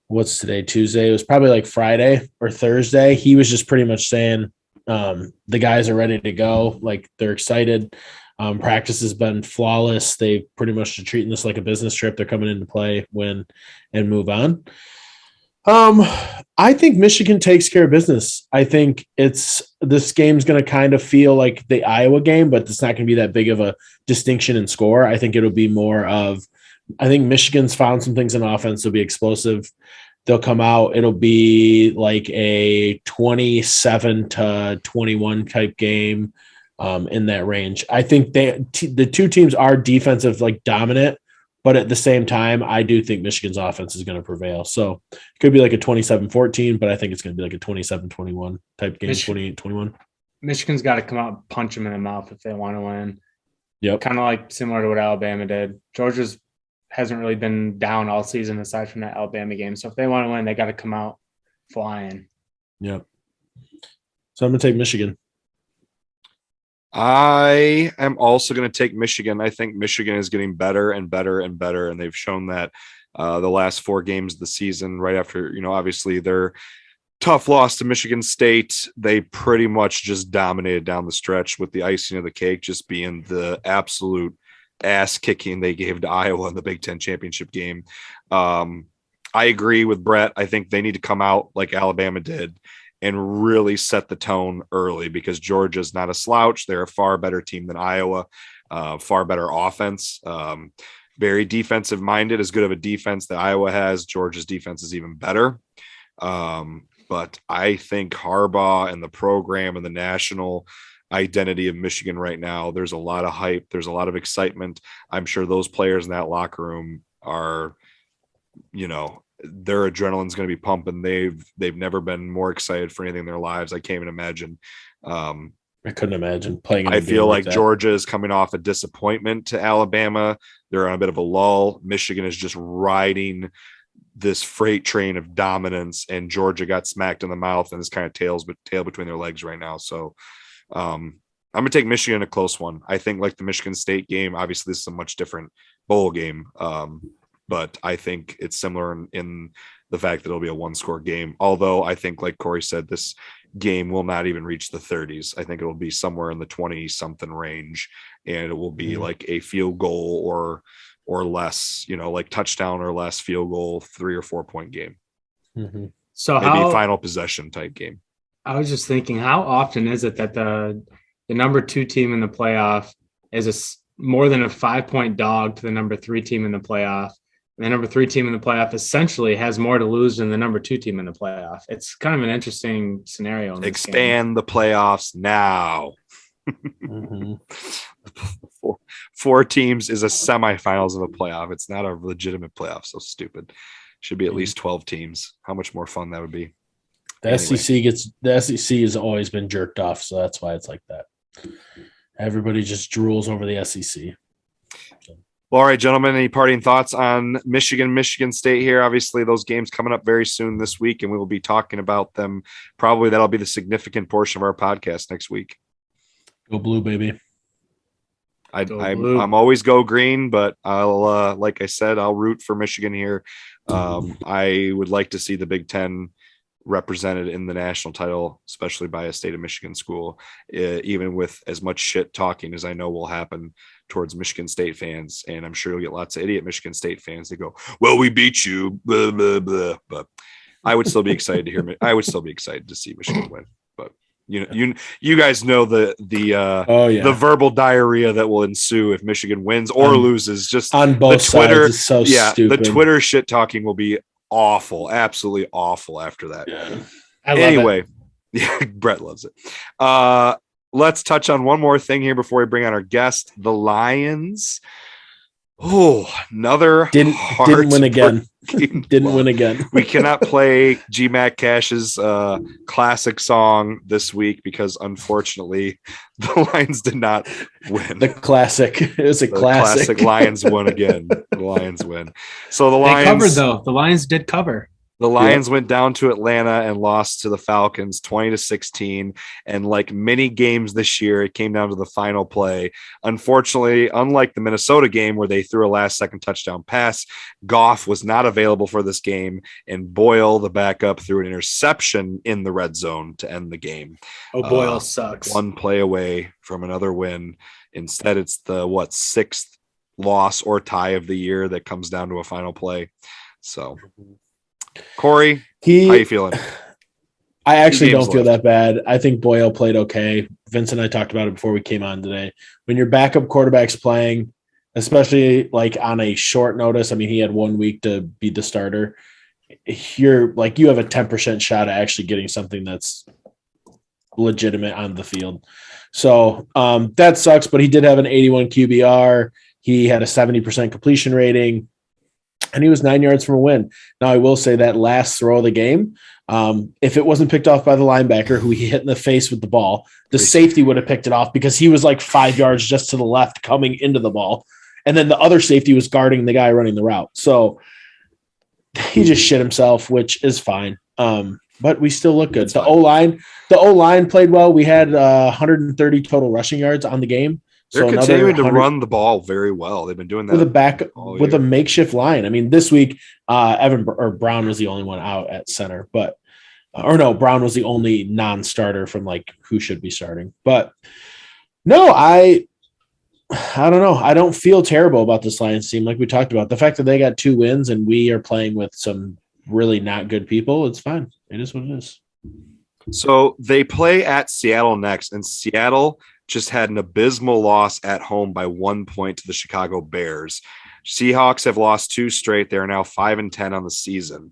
what's today, Tuesday? It was probably like Friday or Thursday. He was just pretty much saying the guys are ready to go. Like they're excited. Practice has been flawless. They pretty much are treating this like a business trip. They're coming into play, win, and move on. I think Michigan takes care of business. I think this game's going to kind of feel like the Iowa game, but it's not going to be that big of a distinction in score. I think it'll be more of, I think Michigan's found some things in offense. They'll be explosive. They'll come out. It'll be like a 27-21 type game in that range. I think the two teams are defensive, like dominant, but at the same time, I do think Michigan's offense is going to prevail. So it could be like a 27-14, but I think it's going to be like a 27-21 type game, 28-21. Michigan's got to come out and punch them in the mouth if they want to win. Yep. Kind of like similar to what Alabama did. Georgia's hasn't really been down all season aside from that Alabama game. So if they want to win, they got to come out flying. Yep. So I'm going to take Michigan. I am also going to take Michigan. I think Michigan is getting better and better and better, and they've shown that the last 4 games of the season, right after, obviously their tough loss to Michigan State, they pretty much just dominated down the stretch with the icing of the cake just being the absolute ass kicking they gave to Iowa in the Big Ten championship game. I agree with Brett. I think they need to come out like Alabama did and really set the tone early because Georgia's not a slouch. They're a far better team than Iowa, far better offense, very defensive minded, as good of a defense that Iowa has. Georgia's defense is even better. But I think Harbaugh and the program and the national identity of Michigan right now, there's a lot of hype. There's a lot of excitement. I'm sure those players in that locker room are, their adrenaline's going to be pumping. They've never been more excited for anything in their lives. I can't even imagine. I couldn't imagine playing. I feel like Georgia is coming off a disappointment to Alabama. They're on a bit of a lull. Michigan is just riding this freight train of dominance, and Georgia got smacked in the mouth and is kind of tail between their legs right now. So I'm going to take Michigan in a close one. I think like the Michigan State game, obviously this is a much different bowl game. But I think it's similar in the fact that it'll be a 1-score game. Although I think, like Kory said, this game will not even reach the 30s. I think it will be somewhere in the 20-something range, and it will be like a field goal or less, like touchdown or less, field goal, 3 or 4 point game. Mm-hmm. So maybe a final possession type game. I was just thinking, how often is it that the number 2 team in the playoff is more than a 5-point dog to the number 3 team in the playoff? The number 3 team in the playoff essentially has more to lose than the number 2 team in the playoff. It's kind of an interesting scenario. Expand the playoffs now. Mm-hmm. Four teams is a semifinals of a playoff. It's not a legitimate playoff. So stupid. Should be at least 12 teams. How much more fun that would be. The SEC has always been jerked off, so that's why it's like that. Everybody just drools over the SEC. Well, all right, gentlemen, any parting thoughts on Michigan State here? Obviously, those games coming up very soon this week, and we will be talking about them. Probably that'll be the significant portion of our podcast next week. Go blue, baby. I'm always go green, but I'll like I said, I'll root for Michigan here. I would like to see the Big Ten represented in the national title, especially by a state of Michigan school, even with as much shit talking as I know will happen towards Michigan State fans. And I'm sure you'll get lots of idiot Michigan State fans that go, well, we beat you, blah, blah, blah. But I would still be excited to hear. I would still be excited to see Michigan win. But you guys know the verbal diarrhea that will ensue if Michigan wins or loses. Just on both Twitter, sides, it's so stupid. The Twitter shit talking will be awful, absolutely awful after that. Yeah. Anyway, Brett loves it. Let's touch on one more thing here before we bring on our guest, the Lions. Oh, another didn't win again. Didn't win again. We cannot play G-Mac Cash's classic song this week because unfortunately the Lions did not win. The classic. It was a classic. Lions won again. The Lions win. So the Lions covered though. The Lions did cover. The Lions went down to Atlanta and lost to the Falcons 20-16. And like many games this year, it came down to the final play. Unfortunately, unlike the Minnesota game where they threw a last-second touchdown pass, Goff was not available for this game, and Boyle, the backup, threw an interception in the red zone to end the game. Oh, Boyle sucks. One play away from another win. Instead, it's the, sixth loss or tie of the year that comes down to a final play. So... Kory, how you feeling? I actually don't feel that bad. I think Boyle played okay. Vince and I talked about it before we came on today. When your backup quarterback's playing, especially like on a short notice, I mean, he had 1 week to be the starter. You have a 10% shot at actually getting something that's legitimate on the field. So that sucks, but he did have an 81 QBR. He had a 70% completion rating. And he was 9 yards from a win. Now, I will say that last throw of the game, if it wasn't picked off by the linebacker who he hit in the face with the ball, the safety would have picked it off because he was like 5 yards just to the left coming into the ball. And then the other safety was guarding the guy running the route. So he just shit himself, which is fine. But we still look good. The O-line played well. We had 130 total rushing yards on the game. They're continuing to run the ball very well. They've been doing that with a makeshift line. I mean, this week, Brown was the only one out at center, Brown was the only non-starter from like who should be starting. But no, I don't know. I don't feel terrible about this Lions team. Like we talked about, the fact that they got 2 wins and we are playing with some really not good people, it's fine. It is what it is. So they play at Seattle next, and Seattle just had an abysmal loss at home by 1 point to the Chicago Bears. Seahawks have lost 2 straight. They are now 5-10 on the season.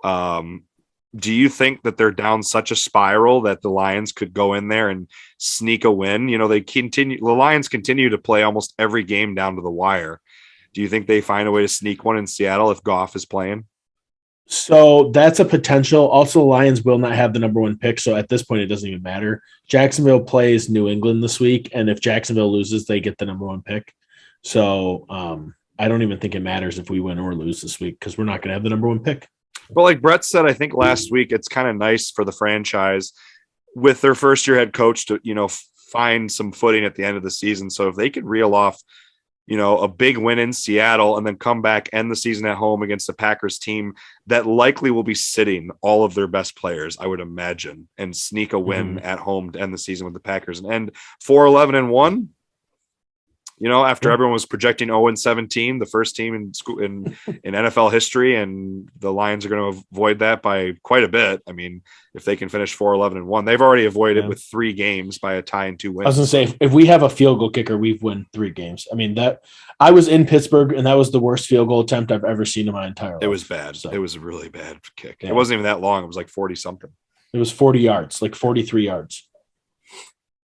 Do you think that they're down such a spiral that the Lions could go in there and sneak a win? The Lions continue to play almost every game down to the wire. Do you think they find a way to sneak one in Seattle if Goff is playing? So that's a potential. Also, the Lions will not have the number 1 pick. So at this point, it doesn't even matter. Jacksonville plays New England this week. And if Jacksonville loses, they get the number 1 pick. So I don't even think it matters if we win or lose this week because we're not going to have the number 1 pick. Well, like Brett said, I think last week, it's kind of nice for the franchise with their first-year head coach to, find some footing at the end of the season. So if they could reel off, a big win in Seattle and then come back, end the season at home against the Packers team that likely will be sitting all of their best players, I would imagine, and sneak a win at home to end the season with the Packers and end 4-11-1. After everyone was projecting 0-17, the first team in NFL history, and the Lions are going to avoid that by quite a bit. I mean, if they can finish 4-11-1, they've already avoided with 3 games by a tie and 2 wins. I was going to say, if we have a field goal kicker, we've won 3 games. I mean, that I was in Pittsburgh, and that was the worst field goal attempt I've ever seen in my entire life. It was bad. So, it was a really bad kick. Yeah. It wasn't even that long. It was like 40 something. It was 40 yards, like 43 yards.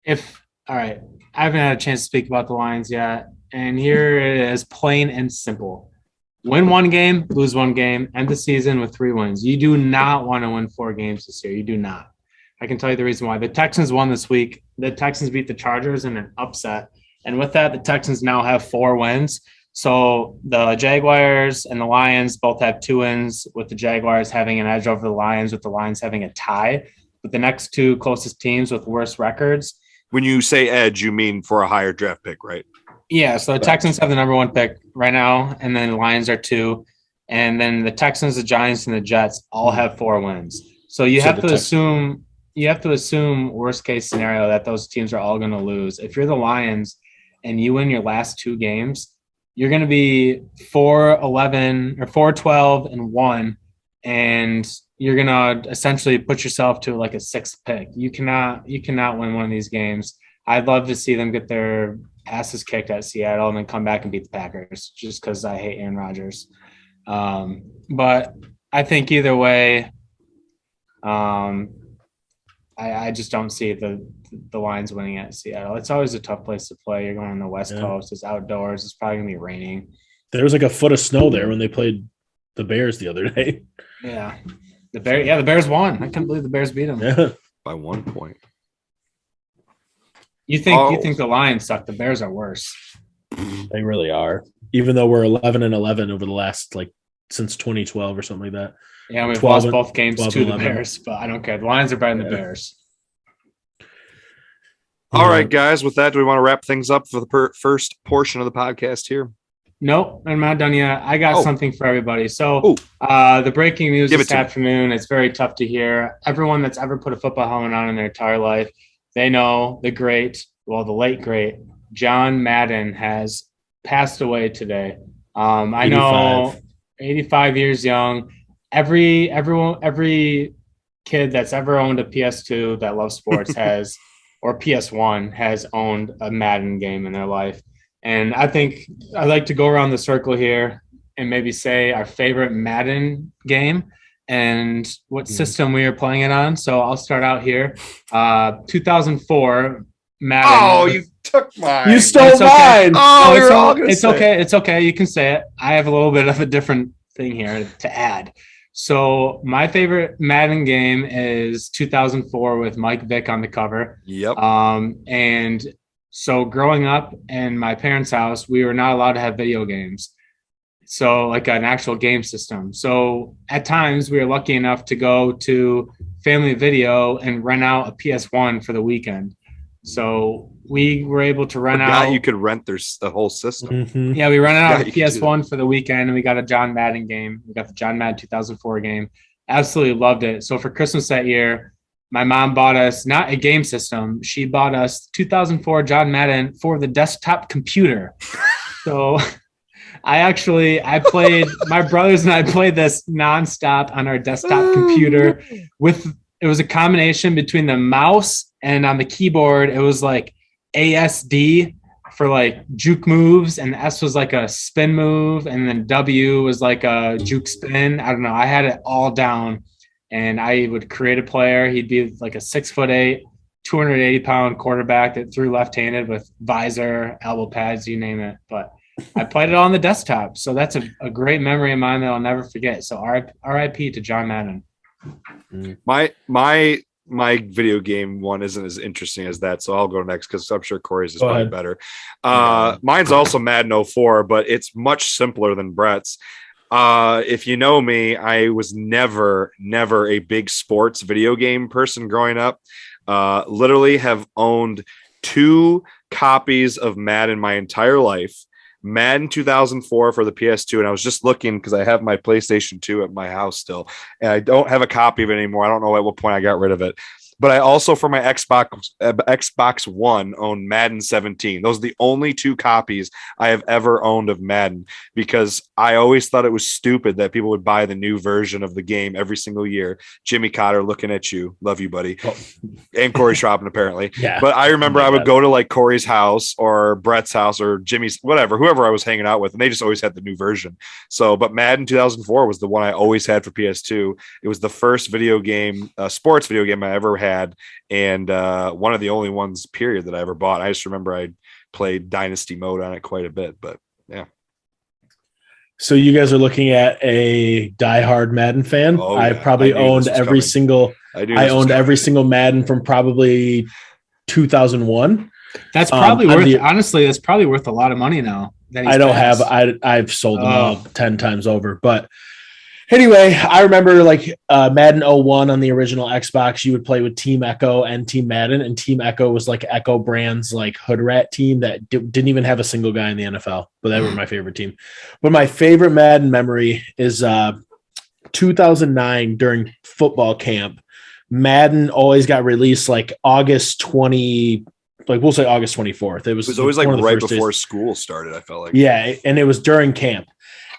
If All right. I haven't had a chance to speak about the Lions yet. And here it is, plain and simple. Win one game, lose one game, end the season with 3 wins. You do not want to win 4 games this year. You do not. I can tell you the reason why. The Texans won this week. The Texans beat the Chargers in an upset. And with that, the Texans now have 4 wins. So the Jaguars and the Lions both have 2 wins, with the Jaguars having an edge over the Lions, with the Lions having a tie. But the next 2 closest teams with worse records. When you say edge, you mean for a higher draft pick, right? Yeah, so the Texans have the number 1 pick right now, and then the Lions are 2. And then the Texans, the Giants, and the Jets all have 4 wins. So you have to assume worst case scenario that those teams are all going to lose. If you're the Lions and you win your last 2 games, you're going to be 4-11 or 4-12-1, and you're going to essentially put yourself to like a 6th pick. You cannot win one of these games. I'd love to see them get their asses kicked at Seattle and then come back and beat the Packers, just because I hate Aaron Rodgers. But I think either way, I just don't see the Lions winning at Seattle. It's always a tough place to play. You're going on the West Coast. It's outdoors. It's probably going to be raining. There was like a foot of snow there when they played the Bears the other day. Yeah. The Bears won. I couldn't believe the Bears beat them. Yeah. By 1 point. You think the Lions suck. The Bears are worse. They really are. Even though we're 11-11 over the last, since 2012 or something like that. Yeah, we've lost both games to the Bears, but I don't care. The Lions are better than the Bears. All right, guys. With that, do we want to wrap things up for the first portion of the podcast here? Nope, I'm not done yet. I got something for everybody. So the breaking news this afternoon, it's very tough to hear. Everyone that's ever put a football helmet on in their entire life, they know the late, great John Madden has passed away today. I know 85 years young. Every kid that's ever owned a PS2 that loves sports has, or PS1 has owned a Madden game in their life. And I think I'd like to go around the circle here and maybe say our favorite Madden game and what system we are playing it on. So I'll start out here. 2004 Madden. Oh, you took mine. You stole mine. Oh, it's okay. It's okay. You can say it. I have a little bit of a different thing here to add. So my favorite Madden game is 2004 with Mike Vick on the cover. Yep. And so growing up in my parents' house, we were not allowed to have video games. So like an actual game system. So at times we were lucky enough to go to Family Video and rent out a PS1 for the weekend. So we were able to rent out. You could rent the whole system. Mm-hmm. Yeah, we rented out a PS1 for the weekend, and we got a John Madden game. We got the John Madden 2004 game. Absolutely loved it. So for Christmas that year, my mom bought us not a game system. She bought us 2004 John Madden for the desktop computer. So my brothers and I played this nonstop on our desktop computer. It was a combination between the mouse and on the keyboard, it was like ASD for like juke moves, and S was like a spin move, and then W was like a juke spin. I don't know. I had it all down, and I would create a player. He'd be like a 6'8", 280-pound quarterback that threw left-handed with visor, elbow pads, you name it. But I played it on the desktop, so that's a great memory of mine that I'll never forget. So R.I.P. to John Madden. My video game one isn't as interesting as that, so I'll go next because I'm sure Kory's is probably better. Mine's also Madden 04, but it's much simpler than Brett's. If you know me, I was never a big sports video game person growing up. Literally have owned 2 copies of Madden my entire life. Madden 2004 for the PS2, and I was just looking because I have my PlayStation 2 at my house still, and I don't have a copy of it anymore. I don't know at what point I got rid of it. But I also, for my Xbox One, own Madden 17. Those are the only 2 copies I have ever owned of Madden, because I always thought it was stupid that people would buy the new version of the game every single year. Jimmy Cotter, looking at you. Love you, buddy. Oh. And Kory Schroppen, apparently. Yeah. But I remember I would go to like Kory's house or Brett's house or Jimmy's, whoever I was hanging out with, and they just always had the new version. So, but Madden 2004 was the one I always had for PS2. It was the first video game, sports video game I ever had had, and one of the only ones, period, that I ever bought. I just remember I played Dynasty mode on it quite a bit, but yeah. So you guys are looking at a diehard Madden fan. Oh, I yeah. probably I knew owned this was every coming. single. I owned every single Madden from probably 2001. That's probably I'm worth. the- Honestly, that's probably worth a lot of money now. That he's I don't passed. have. I've sold them all 10 times over. But anyway, I remember like Madden 01 on the original Xbox. You would play with Team Echo and Team Madden, and Team Echo was like Echo Brand's like hood rat team that didn't even have a single guy in the NFL. But they were my favorite team. But my favorite Madden memory is 2009 during football camp. Madden always got released like August 20. Like we'll say August 24th. It was always like one of the right first before days. school started. I felt like, Yeah, and it was during camp.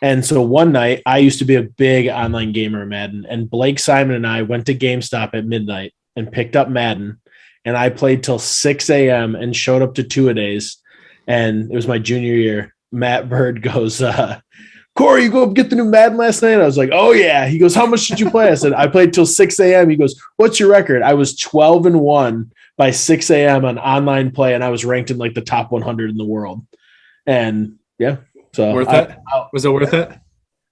And so one night, I used to be a big online gamer of Madden, and Blake Simon and I went to GameStop at midnight and picked up Madden, and I played till 6 a.m. and showed up to two-a-days, and it was my junior year. Matt Bird goes, Kory, you go get the new Madden last night? I was like, oh, yeah. He goes, how much did you play? I said, I played till 6 a.m. He goes, what's your record? I was 12-1 by 6 a.m. on online play, and I was ranked in like the top 100 in the world. And yeah, so Worth it? Was it worth it?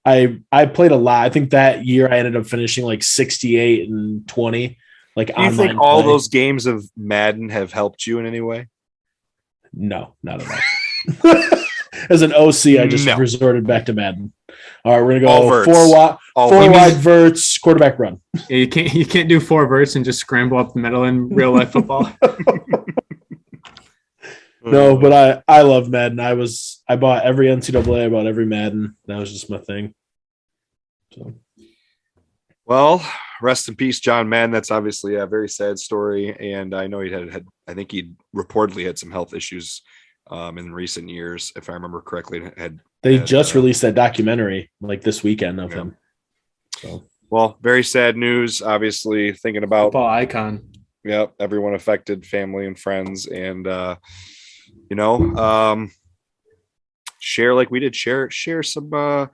I played a lot. I think that year I ended up finishing like 68-20. Like do you think all those games of Madden have helped you in any way? No, not at all. As an OC, I just resorted back to Madden. All right, we're gonna go four wide verts, quarterback run. Yeah, you can't do 4 verts and just scramble up the middle in real life football. No, but I love Madden. I bought every NCAA, I bought every Madden. That was just my thing. So, well, rest in peace, John Madden. That's obviously a very sad story, and I know he had I think he reportedly had some health issues in recent years, if I remember correctly. They just released that documentary like this weekend of him. So, well, very sad news. Obviously, thinking about football icon. Yep, everyone affected, family and friends, and share like we did. Share some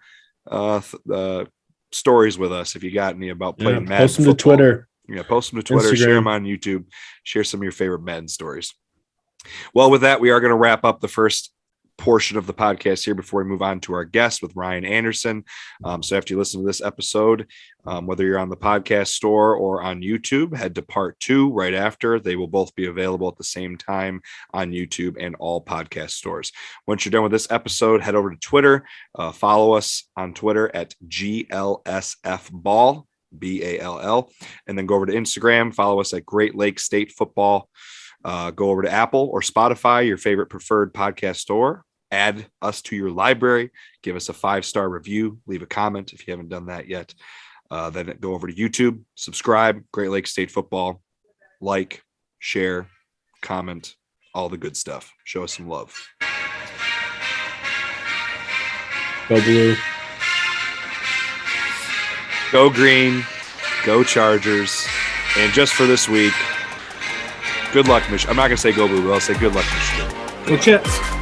stories with us if you got any about playing Madden. Post them to Twitter. Yeah, post them to Twitter. Instagram. Share them on YouTube. Share some of your favorite Madden stories. Well, with that, we are going to wrap up the first portion of the podcast here before we move on to our guest with Ryan Anderson. So after you listen to this episode, whether you're on the podcast store or on YouTube, head to part 2 right after. They will both be available at the same time on YouTube and all podcast stores. Once you're done with this episode, head over to Twitter. Follow us on Twitter at GLSF Ball, BALL, and then go over to Instagram. Follow us at Great Lakes State Football. Go over to Apple or Spotify, your favorite preferred podcast store. Add us to your library. Give us a 5-star review. Leave a comment if you haven't done that yet. Then go over to YouTube. Subscribe. Great Lakes State Football. Like, share, comment, all the good stuff. Show us some love. Go blue. Go green. Go Chargers. And just for this week, good luck, Michigan. I'm not going to say go blue, but I'll say good luck, Michigan. Go Chips.